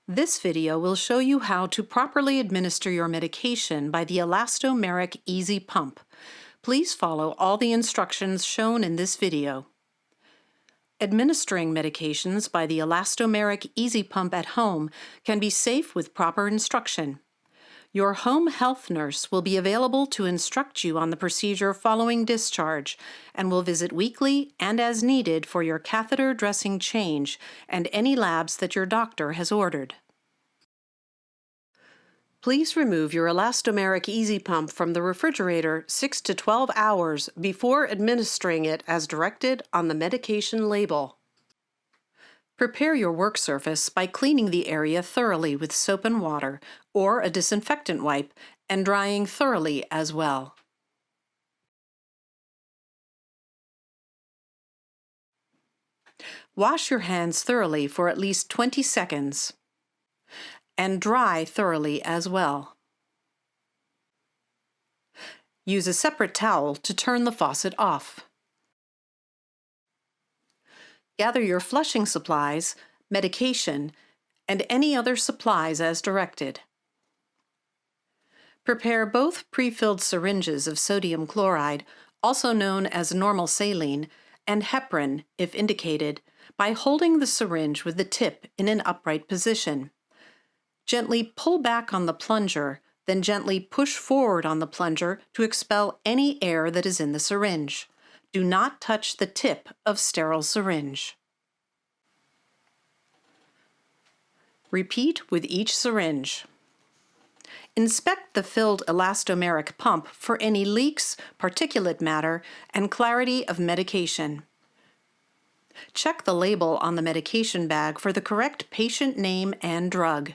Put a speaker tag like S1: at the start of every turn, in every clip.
S1: This video will show you how to properly administer your medication by the Elastomeric Easy Pump. Please follow all the instructions shown in this video. Administering medications by the Elastomeric Easy Pump at home can be safe with proper instruction. Your home health nurse will be available to instruct you on the procedure following discharge and will visit weekly and as needed for your catheter dressing change and any labs that your doctor has ordered. Please remove your Elastomeric Easy Pump from the refrigerator 6 to 12 hours before administering it as directed on the medication label. Prepare your work surface by cleaning the area thoroughly with soap and water or a disinfectant wipe and drying thoroughly as well. Wash your hands thoroughly for at least 20 seconds and dry thoroughly as well. Use a separate towel to turn the faucet off. Gather your flushing supplies, medication, and any other supplies as directed. Prepare both pre-filled syringes of sodium chloride, also known as normal saline, and heparin, if indicated, by holding the syringe with the tip in an upright position. Gently pull back on the plunger, then gently push forward on the plunger to expel any air that is in the syringe. Do not touch the tip of sterile syringe. Repeat with each syringe. Inspect the filled elastomeric pump for any leaks, particulate matter, and clarity of medication. Check the label on the medication bag for the correct patient name and drug.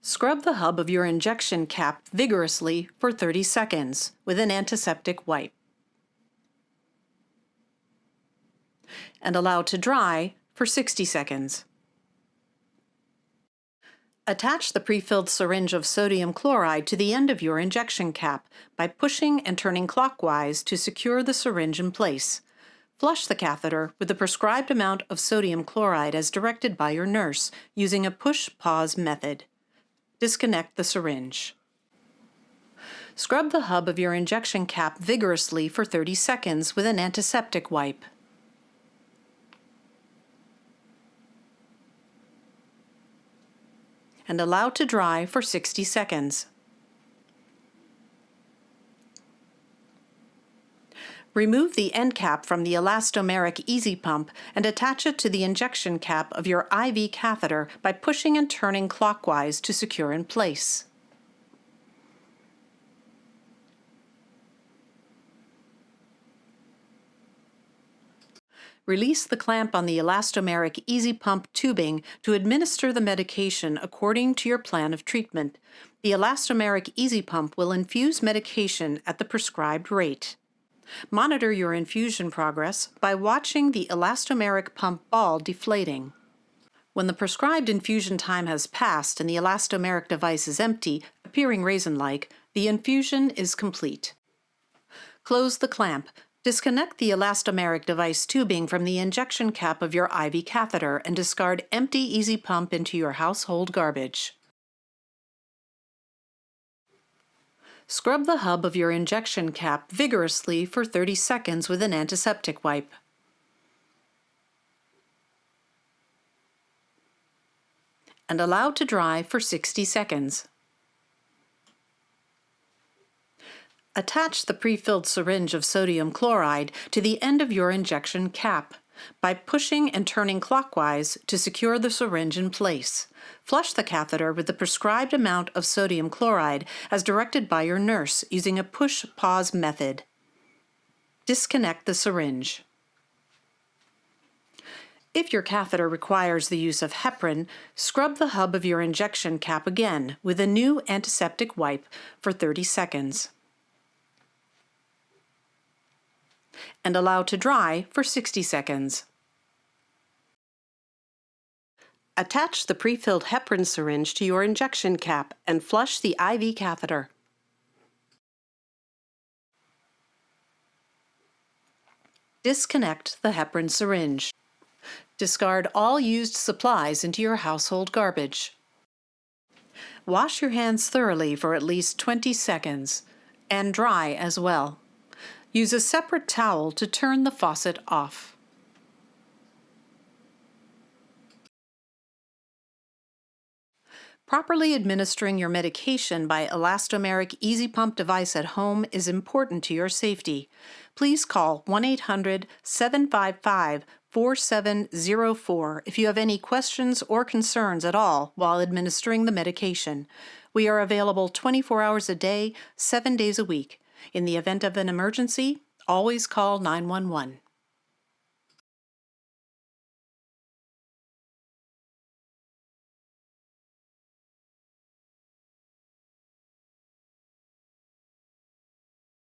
S1: Scrub the hub of your injection cap vigorously for 30 seconds with an antiseptic wipe. And allow to dry for 60 seconds. Attach the pre-filled syringe of sodium chloride to the end of your injection cap by pushing and turning clockwise to secure the syringe in place. Flush the catheter with the prescribed amount of sodium chloride as directed by your nurse using a push-pause method. Disconnect the syringe. Scrub the hub of your injection cap vigorously for 30 seconds with an antiseptic wipe. And allow to dry for 60 seconds. Remove the end cap from the Elastomeric Easy Pump and attach it to the injection cap of your IV catheter by pushing and turning clockwise to secure in place. Release the clamp on the Elastomeric Easy Pump tubing to administer the medication according to your plan of treatment. The Elastomeric Easy Pump will infuse medication at the prescribed rate. Monitor your infusion progress by watching the elastomeric pump ball deflating. When the prescribed infusion time has passed and the elastomeric device is empty, appearing raisin-like, the infusion is complete. Close the clamp. Disconnect the elastomeric device tubing from the injection cap of your IV catheter and discard empty Easy Pump into your household garbage. Scrub the hub of your injection cap vigorously for 30 seconds with an antiseptic wipe. And allow to dry for 60 seconds. Attach the pre-filled syringe of sodium chloride to the end of your injection cap by pushing and turning clockwise to secure the syringe in place. Flush the catheter with the prescribed amount of sodium chloride as directed by your nurse using a push-pause method. Disconnect the syringe. If your catheter requires the use of heparin, scrub the hub of your injection cap again with a new antiseptic wipe for 30 seconds. And allow to dry for 60 seconds. Attach the pre-filled heparin syringe to your injection cap and flush the IV catheter. Disconnect the heparin syringe. Discard all used supplies into your household garbage. Wash your hands thoroughly for at least 20 seconds, and dry as well. Use a separate towel to turn the faucet off. Properly administering your medication by Elastomeric Easy Pump device at home is important to your safety. Please call 1-800-755-4704 if you have any questions or concerns at all while administering the medication. We are available 24 hours a day, 7 days a week. In the event of an emergency, always call 911.